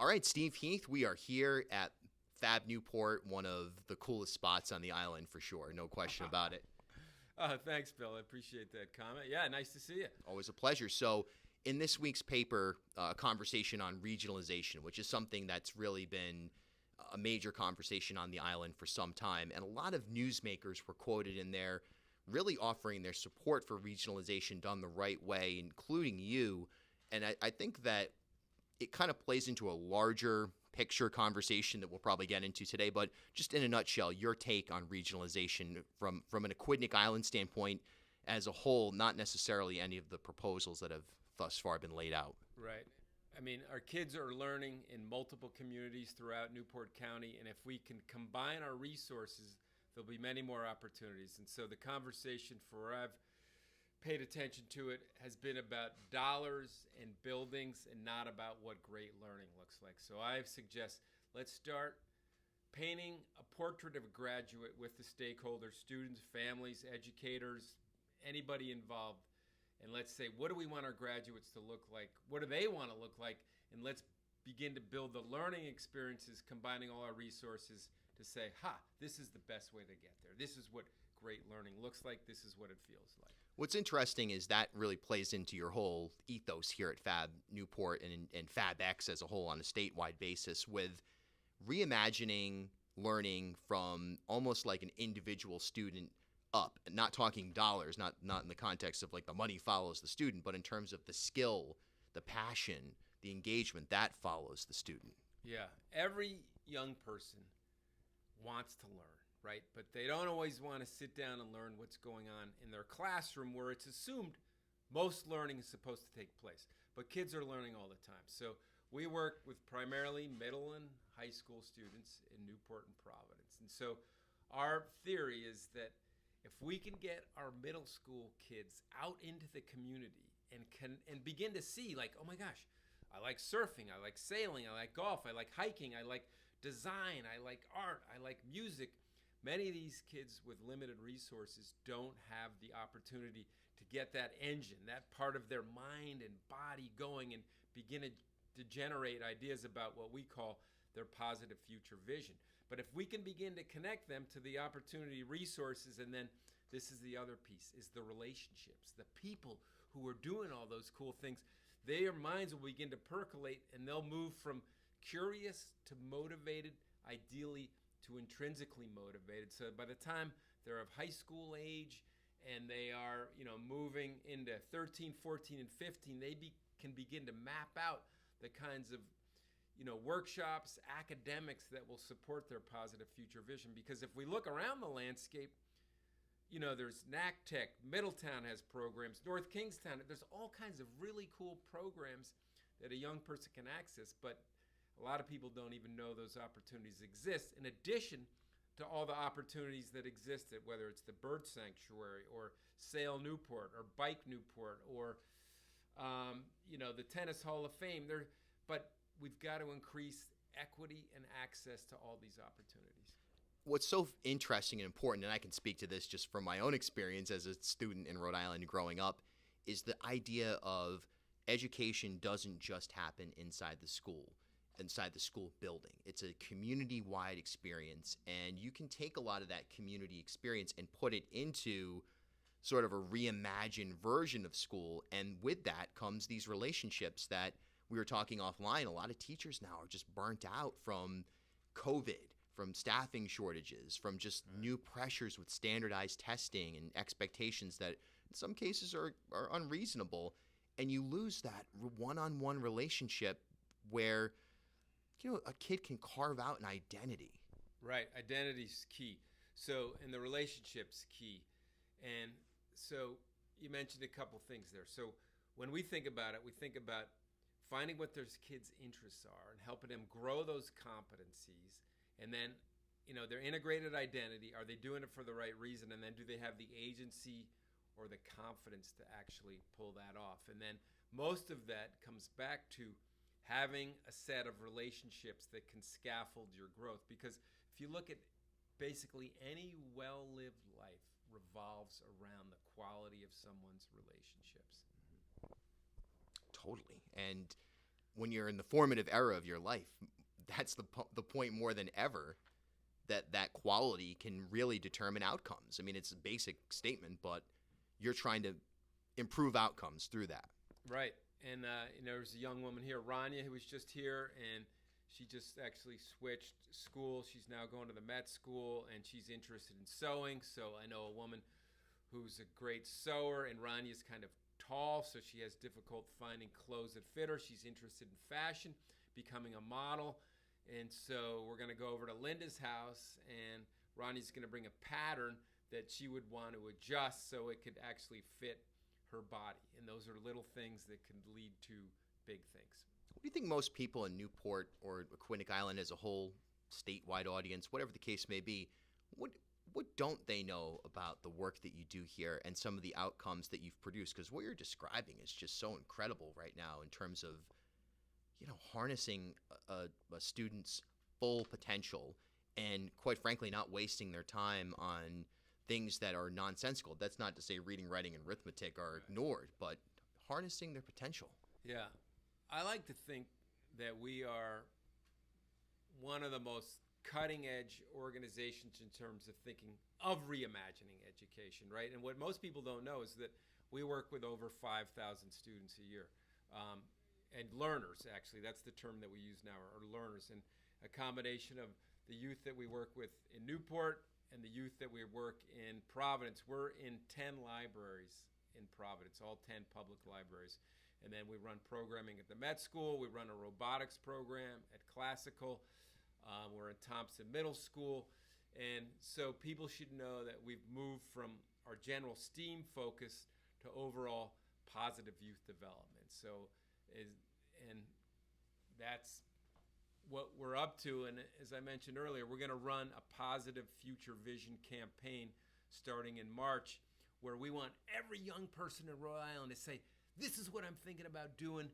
right, Steve, Heath, we are here at Fab Newport, one of the coolest spots on the island for sure. No question about it. Thanks, Bill. I appreciate that comment. Yeah, nice to see you. Always a pleasure. So, in this week's paper, a conversation on regionalization, which is something that's really been a major conversation on the island for some time. And a lot of newsmakers were quoted in there really offering their support for regionalization done the right way, including you. And I think that it kind of plays into a larger picture conversation that we'll probably get into today. But just in a nutshell, your take on regionalization from an Aquidneck Island standpoint as a whole, not necessarily any of the proposals that have thus far been laid out. Right. I mean, our kids are learning in multiple communities throughout Newport County, and if we can combine our resources, there'll be many more opportunities. And so the conversation, for where I've paid attention to it, has been about dollars and buildings and not about what great learning looks like. So I suggest let's start painting a portrait of a graduate with the stakeholders, students, families, educators, anybody involved. And let's say, what do we want our graduates to look like? What do they want to look like? And let's begin to build the learning experiences, combining all our resources to say, this is the best way to get there. This is what great learning looks like. This is what it feels like. What's interesting is that really plays into your whole ethos here at Fab Newport and FabX as a whole on a statewide basis, with reimagining learning from almost like an individual student up, not talking dollars, not in the context of like the money follows the student, but in terms of the skill, the passion, the engagement that follows the student. Yeah, every young person wants to learn, right? But they don't always want to sit down and learn what's going on in their classroom, where it's assumed most learning is supposed to take place. But kids are learning all the time. So we work with primarily middle and high school students in Newport and Providence. And so our theory is that if we can get our middle school kids out into the community and begin to see, like, oh my gosh, I like surfing, I like sailing, I like golf, I like hiking, I like design, I like art, I like music. Many of these kids with limited resources don't have the opportunity to get that engine, that part of their mind and body going, and begin to generate ideas about what we call their positive future vision. But if we can begin to connect them to the opportunity resources, and then this is the other piece, is the relationships, the people who are doing all those cool things, their minds will begin to percolate, and they'll move from curious to motivated, ideally to intrinsically motivated. So by the time they're of high school age and they are, moving into 13, 14, and 15, they can begin to map out the kinds of workshops, academics that will support their positive future vision. Because if we look around the landscape, there's NACTech, Middletown has programs, North Kingstown, there's all kinds of really cool programs that a young person can access, but a lot of people don't even know those opportunities exist, in addition to all the opportunities that exist at, whether it's the Bird Sanctuary or Sail Newport or Bike Newport or the Tennis Hall of Fame. But we've got to increase equity and access to all these opportunities. What's so interesting and important, and I can speak to this just from my own experience as a student in Rhode Island growing up, is the idea of education doesn't just happen inside the school building. It's a community-wide experience, and you can take a lot of that community experience and put it into sort of a reimagined version of school, and with that comes these relationships that we were talking offline. A lot of teachers now are just burnt out from COVID, from staffing shortages, from just new pressures with standardized testing and expectations that in some cases are unreasonable. And you lose that one-on-one relationship where, a kid can carve out an identity. Right. Identity's key. So, and the relationship's key. And so you mentioned a couple things there. So when we think about it, we think about finding what those kids' interests are and helping them grow those competencies. And then, their integrated identity, are they doing it for the right reason? And then do they have the agency or the confidence to actually pull that off? And then most of that comes back to having a set of relationships that can scaffold your growth. Because if you look at basically any well-lived life revolves around the quality of someone's relationships. Totally. And when you're in the formative era of your life, that's the point more than ever that quality can really determine outcomes. I mean, it's a basic statement, but you're trying to improve outcomes through that. Right. And there's a young woman here, Rania, who was just here, and she just actually switched school. She's now going to the Met School, and she's interested in sewing. So I know a woman who's a great sewer, and Rania's kind of tall, so she has difficult finding clothes that fit her. She's interested in fashion, becoming a model. And so we're going to go over to Linda's house, and Ronnie's going to bring a pattern that she would want to adjust so it could actually fit her body. And those are little things that can lead to big things. What do you think most people in Newport or Aquinic Island as a whole, statewide audience, whatever the case may be, what don't they know about the work that you do here and some of the outcomes that you've produced? Because what you're describing is just so incredible right now in terms of, harnessing a student's full potential and, quite frankly, not wasting their time on things that are nonsensical. That's not to say reading, writing, and arithmetic are ignored, but harnessing their potential. Yeah. I like to think that we are one of the most cutting-edge organizations in terms of thinking of reimagining education, right? And what most people don't know is that we work with over 5,000 students a year. And learners, actually, that's the term that we use now, are learners. And a combination of the youth that we work with in Newport and the youth that we work in Providence. We're in 10 libraries in Providence, all 10 public libraries. And then we run programming at the Met School. We run a robotics program at Classical. We're in Thompson Middle School. And so people should know that we've moved from our general STEAM focus to overall positive youth development. And that's what we're up to. And as I mentioned earlier, we're going to run a positive future vision campaign starting in March, where we want every young person in Rhode Island to say, this is what I'm thinking about doing.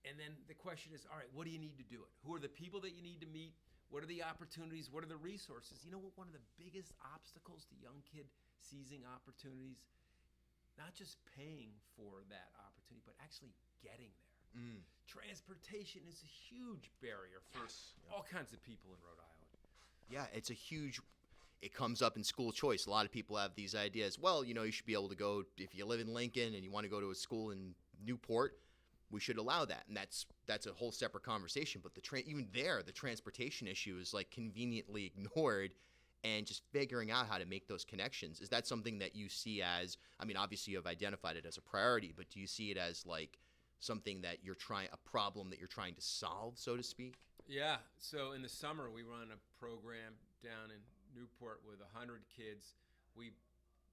And then the question is, all right, what do you need to do it? Who are the people that you need to meet? What are the opportunities? What are the resources? You know what one of the biggest obstacles to young kid seizing opportunities? Not just paying for that opportunity, but actually getting there. Transportation is a huge barrier for all kinds of people in Rhode Island. Yeah, it comes up in school choice. A lot of people have these ideas. Well, you should be able to go, if you live in Lincoln and you want to go to a school in Newport, we should allow that. And that's a whole separate conversation. But even there, the transportation issue is like conveniently ignored, and just figuring out how to make those connections. Is that something that you see as, obviously you have identified it as a priority, but do you see it as like something that a problem that you're trying to solve, so to speak? Yeah. So in the summer, we run a program down in Newport with 100 kids.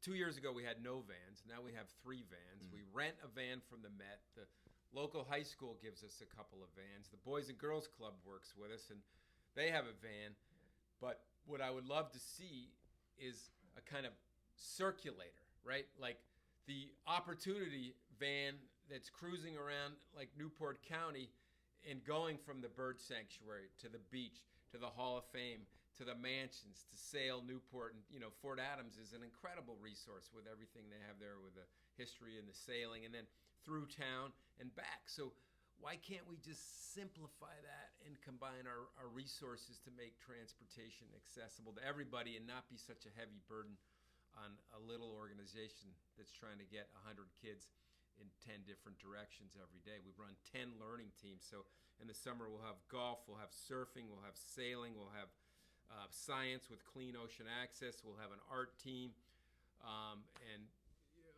2 years ago, we had no vans. Now we have 3 vans. We rent a van from the Met. The local high school gives us a couple of vans. The Boys and Girls Club works with us, and they have a van. But what I would love to see is a kind of circulator, right? Like the opportunity van that's cruising around like Newport County and going from the bird sanctuary to the beach, to the Hall of Fame, to the mansions, to sail Newport. And, Fort Adams is an incredible resource with everything they have there with the history and the sailing, and then through town and back. So why can't we just simplify that and combine our resources to make transportation accessible to everybody and not be such a heavy burden on a little organization that's trying to get 100 kids in 10 different directions every day? We run 10 learning teams. So in the summer, we'll have golf, we'll have surfing, we'll have sailing, we'll have science with Clean Ocean Access, we'll have an art team, and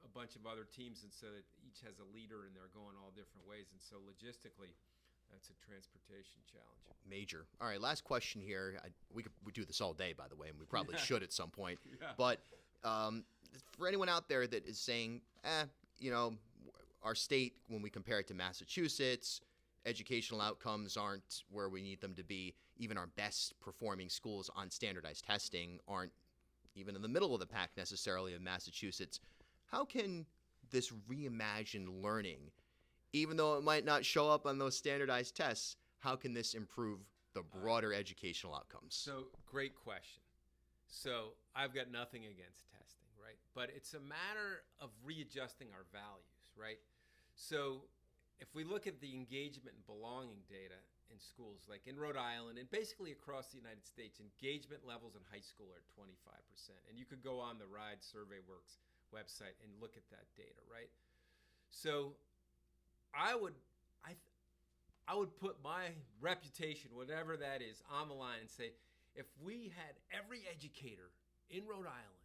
a bunch of other teams. And so that each has a leader, and they're going all different ways. And so logistically, that's a transportation challenge. Major. All right, last question here. We do this all day, by the way, and we probably should at some point. Yeah. But for anyone out there that is saying, our state, when we compare it to Massachusetts, educational outcomes aren't where we need them to be. Even our best performing schools on standardized testing aren't even in the middle of the pack necessarily of Massachusetts. How can this reimagined learning, even though it might not show up on those standardized tests, how can this improve the broader educational outcomes? So, great question. So, I've got nothing against testing, right? But it's a matter of readjusting our values, right? So, if we look at the engagement and belonging data in schools, like in Rhode Island and basically across the United States, engagement levels in high school are 25%. And you could go on the RIDE Survey Works website and look at that data, right? So I would put my reputation, whatever that is, on the line and say, if we had every educator in Rhode Island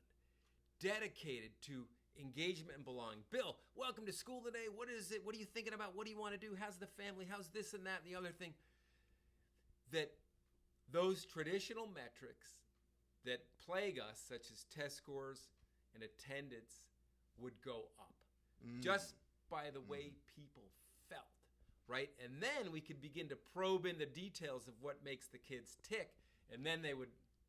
dedicated to engagement and belonging. Bill, welcome to school today. What is it? What are you thinking about? What do you want to do? How's the family? How's this and that and the other thing? That those traditional metrics that plague us, such as test scores and attendance, would go up just by the way people felt, right? And then we could begin to probe in the details of what makes the kids tick, and then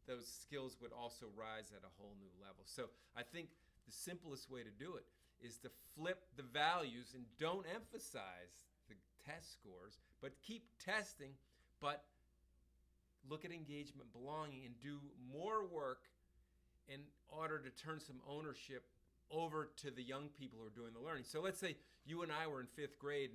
those skills would also rise at a whole new level. So I think the simplest way to do it is to flip the values and don't emphasize the test scores, but keep testing, but look at engagement, belonging, and do more work in order to turn some ownership over to the young people who are doing the learning. So let's say you and I were in 5th grade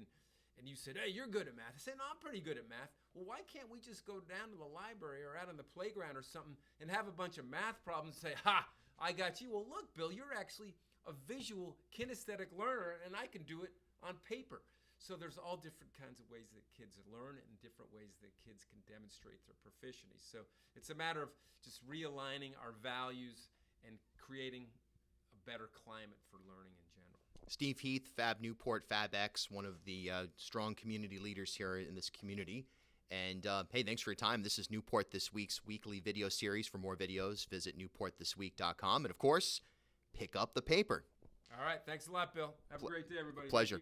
and you said, hey, you're good at math. I said, no, I'm pretty good at math. Well, why can't we just go down to the library or out on the playground or something and have a bunch of math problems and say, ha, I got you. Well, look, Bill, you're actually a visual kinesthetic learner, and I can do it on paper. So there's all different kinds of ways that kids learn and different ways that kids can demonstrate their proficiency. So it's a matter of just realigning our values and creating a better climate for learning in general. Steve Heath, Fab Newport, FabX, one of the strong community leaders here in this community. And hey, thanks for your time. This is Newport This Week's weekly video series. For more videos, visit newportthisweek.com. And of course, pick up the paper. All right. Thanks a lot, Bill. Have a great day, everybody. Pleasure.